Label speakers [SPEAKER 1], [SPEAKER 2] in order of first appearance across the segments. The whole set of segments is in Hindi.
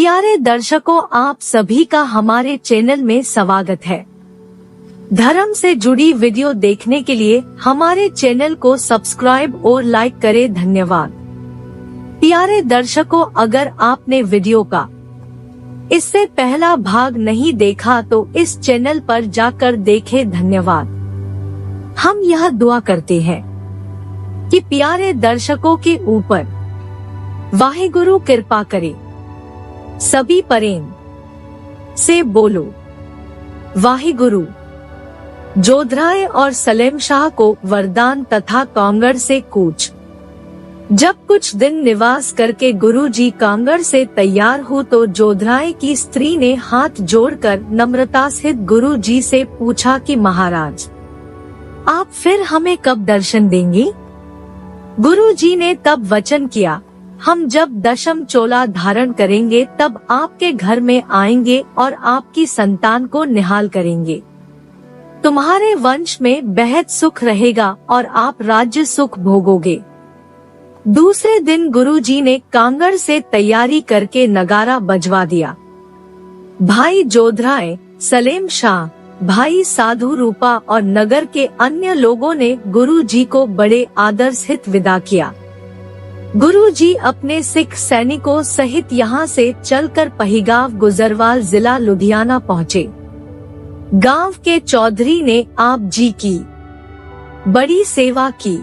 [SPEAKER 1] प्यारे दर्शकों, आप सभी का हमारे चैनल में स्वागत है। धर्म से जुड़ी वीडियो देखने के लिए हमारे चैनल को सब्सक्राइब और लाइक करें। धन्यवाद। प्यारे दर्शकों, अगर आपने वीडियो का इससे पहला भाग नहीं देखा तो इस चैनल पर जाकर देखें। धन्यवाद। हम यह दुआ करते हैं कि प्यारे दर्शकों के ऊपर वाहिगुरु कृपा करे। सभी प्रेम से बोलो वाहिगुरु। जोधराय और सलेम शाह को वरदान तथा कांगड़ से कूच। जब कुछ दिन निवास करके गुरुजी कांगड़ से तैयार हुए तो जोधराय की स्त्री ने हाथ जोड़कर नम्रता सहित गुरुजी से पूछा कि महाराज, आप फिर हमें कब दर्शन देंगे? गुरुजी ने तब वचन किया, हम जब दशम चोला धारण करेंगे तब आपके घर में आएंगे और आपकी संतान को निहाल करेंगे। तुम्हारे वंश में बेहद सुख रहेगा और आप राज्य सुख भोगोगे। दूसरे दिन गुरुजी ने कांगड़ से तैयारी करके नगारा बजवा दिया। भाई जोधराय, सलेम शाह, भाई साधु रूपा और नगर के अन्य लोगों ने गुरुजी को बड़े आदर सहित विदा किया। गुरुजी अपने सिख सैनिकों सहित यहाँ से चलकर पहिगाव गुजरवाल जिला लुधियाना पहुँचे। गांव के चौधरी ने आप जी की बड़ी सेवा की,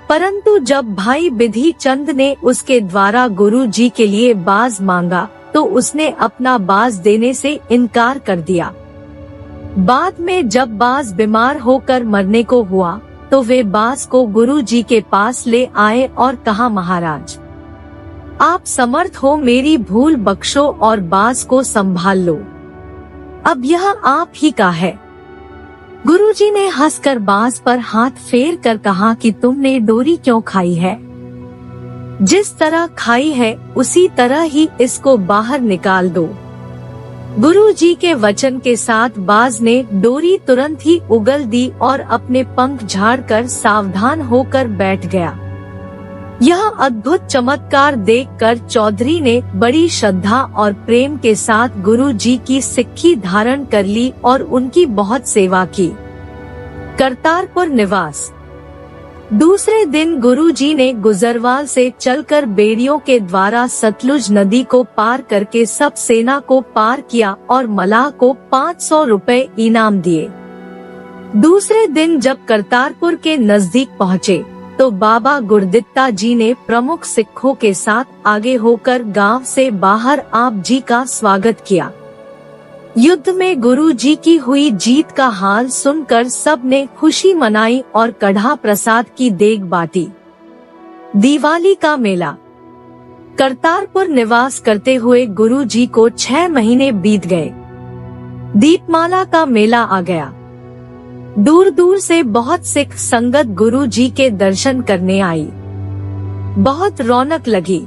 [SPEAKER 1] परंतु जब भाई बिधि चंद ने उसके द्वारा गुरुजी के लिए बाज मांगा तो उसने अपना बाज देने से इनकार कर दिया। बाद में जब बाज बीमार होकर मरने को हुआ तो वे बाज को गुरुजी के पास ले आए और कहा, महाराज, आप समर्थ हो, मेरी भूल बख्शो और बाज को संभाल लो। अब यह आप ही का है। गुरुजी ने हंसकर बाज पर हाथ फेर कर कहा कि तुमने डोरी क्यों खाई है? जिस तरह खाई है उसी तरह ही इसको बाहर निकाल दो। गुरुजी के वचन के साथ बाज ने डोरी तुरंत ही उगल दी और अपने पंख झाड़कर सावधान होकर बैठ गया। यह अद्भुत चमत्कार देखकर चौधरी ने बड़ी श्रद्धा और प्रेम के साथ गुरुजी की सिक्की धारण कर ली और उनकी बहुत सेवा की। करतारपुर निवास। दूसरे दिन गुरुजी ने गुजरवाल से चलकर बेड़ियों के द्वारा सतलुज नदी को पार करके सब सेना को पार किया और मलाह को 500 रुपए इनाम दिए। दूसरे दिन जब करतारपुर के नजदीक पहुँचे तो बाबा गुरदित्ता जी ने प्रमुख सिखों के साथ आगे होकर गांव से बाहर आप जी का स्वागत किया। युद्ध में गुरुजी की हुई जीत का हाल सुनकर सब ने खुशी मनाई और कढ़ा प्रसाद की देग बांटी। दिवाली का मेला। करतारपुर निवास करते हुए गुरुजी को 6 महीने बीत गए। दीपमाला का मेला आ गया। दूर दूर से बहुत सिख संगत गुरुजी के दर्शन करने आई। बहुत रौनक लगी।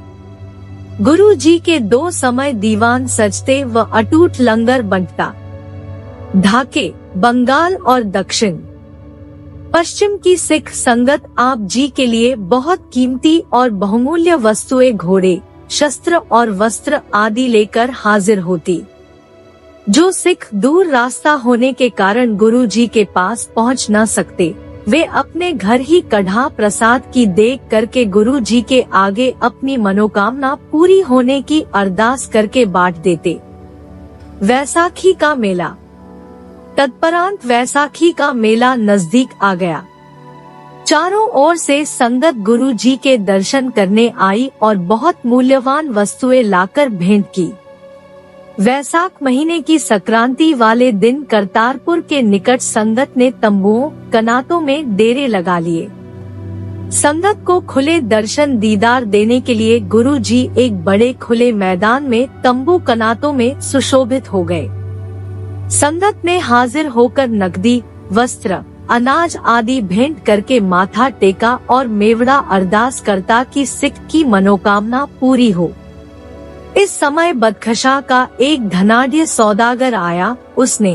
[SPEAKER 1] गुरुजी के 2 समय दीवान सजते व अटूट लंगर बंटता। ढाके, बंगाल और दक्षिण पश्चिम की सिख संगत आप जी के लिए बहुत कीमती और बहुमूल्य वस्तुएं, घोड़े, शस्त्र और वस्त्र आदि लेकर हाजिर होती। जो सिख दूर रास्ता होने के कारण गुरुजी के पास पहुंच न सकते, वे अपने घर ही कढ़ा प्रसाद की देग करके गुरुजी के आगे अपनी मनोकामना पूरी होने की अरदास करके बांट देते। वैसाखी का मेला। तत्परांत वैसाखी का मेला नजदीक आ गया। चारों ओर से संगत गुरुजी के दर्शन करने आई और बहुत मूल्यवान वस्तुएं लाकर भेंट की। वैसाख महीने की संक्रांति वाले दिन करतारपुर के निकट संगत ने तंबुओं, कनातों में डेरे लगा लिए। संगत को खुले दर्शन दीदार देने के लिए गुरुजी एक बड़े खुले मैदान में तंबू कनातों में सुशोभित हो गए। संगत ने हाजिर होकर नकदी, वस्त्र, अनाज आदि भेंट करके माथा टेका और मेवड़ा अरदास करता कि सिख की मनोकामना पूरी हो। इस समय बदखशा का एक धनाढ्य सौदागर आया। उसने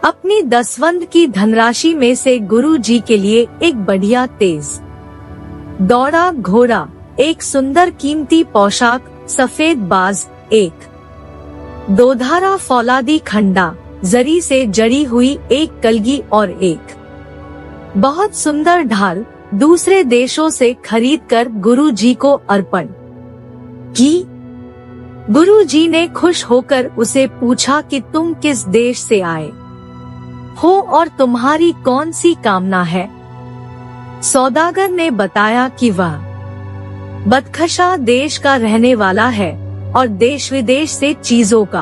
[SPEAKER 1] अपनी दसवंध की धनराशि में से गुरुजी के लिए एक बढ़िया तेज दौड़ा घोड़ा, एक सुंदर कीमती पोशाक, सफेद बाज, एक दोधारा फौलादी खंडा जरी से जड़ी हुई एक कलगी और एक बहुत सुंदर ढाल दूसरे देशों से खरीदकर गुरु जी को अर्पण की। गुरु जी ने खुश होकर उसे पूछा कि तुम किस देश से आए हो और तुम्हारी कौन सी कामना है। सौदागर ने बताया कि वह बदखशा देश का रहने वाला है और देश विदेश से चीजों का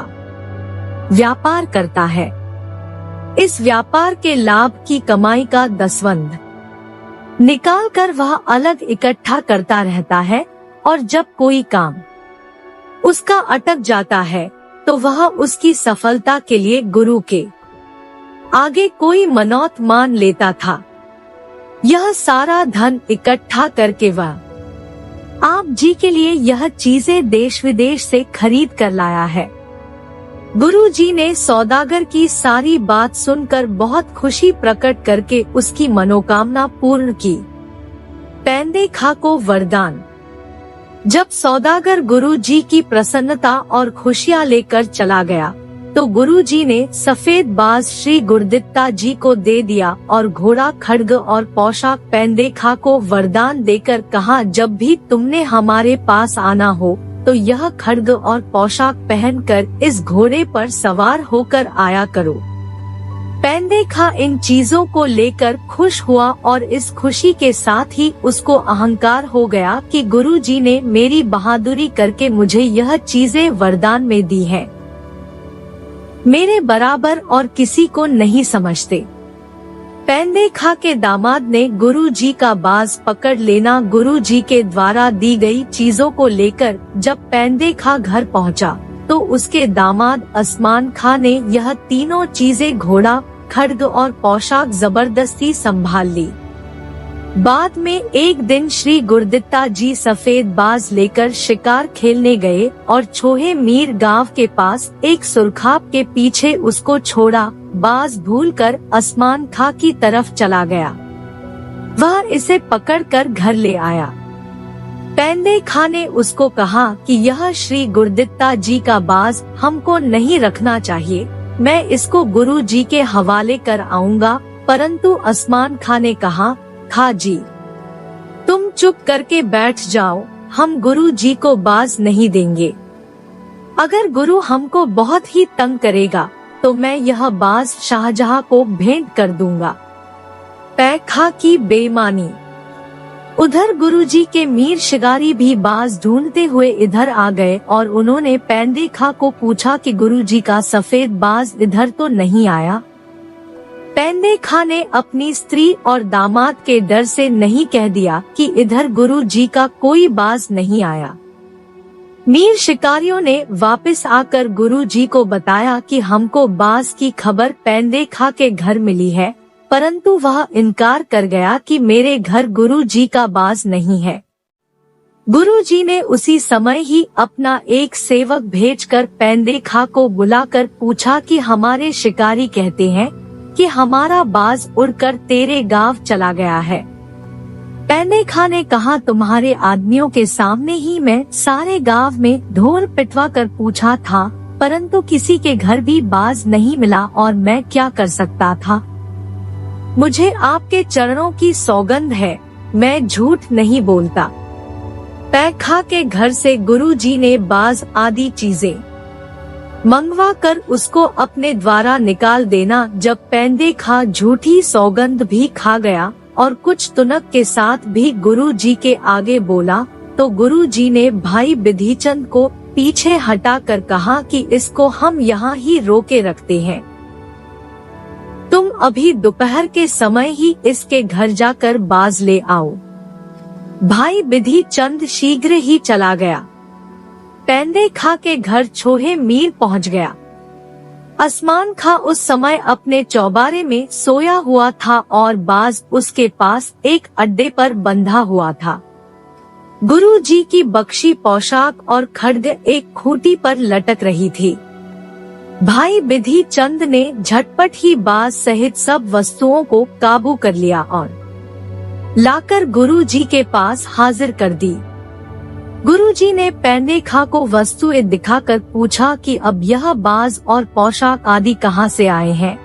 [SPEAKER 1] व्यापार करता है। इस व्यापार के लाभ की कमाई का 10वां निकाल कर वह अलग इकट्ठा करता रहता है और जब कोई काम उसका अटक जाता है तो वह उसकी सफलता के लिए गुरु के आगे कोई मनौत मान लेता था। यह सारा धन इकट्ठा करके वह आप जी के लिए यह चीजें देश विदेश से खरीद कर लाया है। गुरु जी ने सौदागर की सारी बात सुनकर बहुत खुशी प्रकट करके उसकी मनोकामना पूर्ण की। पैंदे खा को वरदान। जब सौदागर गुरु जी की प्रसन्नता और खुशियाँ लेकर चला गया तो गुरु जी ने सफेद बाज श्री गुरुदित्ता जी को दे दिया और घोड़ा खड्ग और पोशाक पैंदे खा को वरदान देकर कहा, जब भी तुमने हमारे पास आना हो तो यह खड्ग और पोशाक पहनकर इस घोड़े पर सवार होकर आया करो। पैंदे खा इन चीजों को लेकर खुश हुआ और इस खुशी के साथ ही उसको अहंकार हो गया कि गुरु जी ने मेरी बहादुरी करके मुझे यह चीजें वरदान में दी हैं। मेरे बराबर और किसी को नहीं समझते। पैंदे खा के दामाद ने गुरु जी का बाज पकड़ लेना गुरु जी के द्वारा दी गई चीजों को लेकर जब पैंदे खा घर पहुंचा तो उसके दामाद असमान खा ने यह तीनों चीजें घोड़ा खड्ग और पोशाक जबरदस्ती संभाल ली। बाद में एक दिन श्री गुरुदित्ता जी सफेद बाज लेकर शिकार खेलने गए और छोहे मीर गांव के पास एक सुरखाप के पीछे उसको छोड़ा। बाज भूलकर असमान खा की तरफ चला गया। वह इसे पकड़कर घर ले आया। पैंदे खा ने उसको कहा कि यह श्री गुरुदित्ता जी का बाज हमको नहीं रखना चाहिए, मैं इसको गुरु जी के हवाले कर आऊंगा। परंतु असमान खा ने कहा, खा जी तुम चुप करके बैठ जाओ, हम गुरु जी को बाज नहीं देंगे। अगर गुरु हमको बहुत ही तंग करेगा तो मैं यह बाज शाहजहां को भेंट कर दूंगा। पै खा की बेईमानी। उधर गुरुजी के मीर शिकारी भी बाज ढूंढते हुए इधर आ गए और उन्होंने पैंदे खा को पूछा कि गुरुजी का सफेद बाज इधर तो नहीं आया। पैंदे खा ने अपनी स्त्री और दामाद के डर से नहीं कह दिया कि इधर गुरुजी का कोई बाज नहीं आया। मीर शिकारियों ने वापस आकर गुरुजी को बताया कि हमको बाज की खबर पैंदे खा के घर मिली है, परंतु वह इनकार कर गया कि मेरे घर गुरुजी का बाज नहीं है। गुरुजी ने उसी समय ही अपना एक सेवक भेजकर पैंदे खा को बुलाकर पूछा कि हमारे शिकारी कहते हैं कि हमारा बाज उड़कर तेरे गांव चला गया है। पैंदे खा ने कहा, तुम्हारे आदमियों के सामने ही मैं सारे गांव में ढोल पिटवा कर पूछा था, परंतु किसी के घर भी बाज नहीं मिला और मैं क्या कर सकता था। मुझे आपके चरणों की सौगंध है, मैं झूठ नहीं बोलता। पै खा के घर से गुरुजी ने बाज आदि चीजें मंगवा कर उसको अपने द्वारा निकाल देना। जब पैंदे खा झूठी सौगंध भी खा गया और कुछ तुनक के साथ भी गुरुजी के आगे बोला तो गुरुजी ने भाई विधिचंद को पीछे हटाकर कहा कि इसको हम यहाँ ही रोके रखते हैं, तुम अभी दोपहर के समय ही इसके घर जाकर बाज ले आओ। भाई विधिचंद शीघ्र ही चला गया। पैंदे खा के घर छोहे मीर पहुंच गया। असमान खा उस समय अपने चौबारे में सोया हुआ था और बाज उसके पास एक अड्डे पर बंधा हुआ था। गुरुजी की बख्शी पोशाक और खड्ग एक खूंटी पर लटक रही थी। भाई विधिचंद ने झटपट ही बाज सहित सब वस्तुओं को काबू कर लिया और लाकर गुरुजी के पास हाजिर कर दी। गुरुजी ने पैनेखा को वस्तुएं दिखाकर पूछा कि अब यह बाज और पोशाक आदि कहाँ से आए हैं?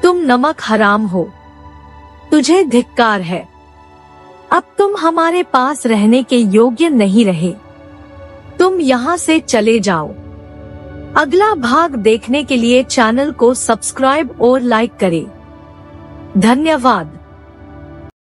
[SPEAKER 1] तुम नमक हराम हो, तुझे धिक्कार है। अब तुम हमारे पास रहने के योग्य नहीं रहे, तुम यहाँ से चले जाओ। अगला भाग देखने के लिए चैनल को सब्सक्राइब और लाइक करें। धन्यवाद।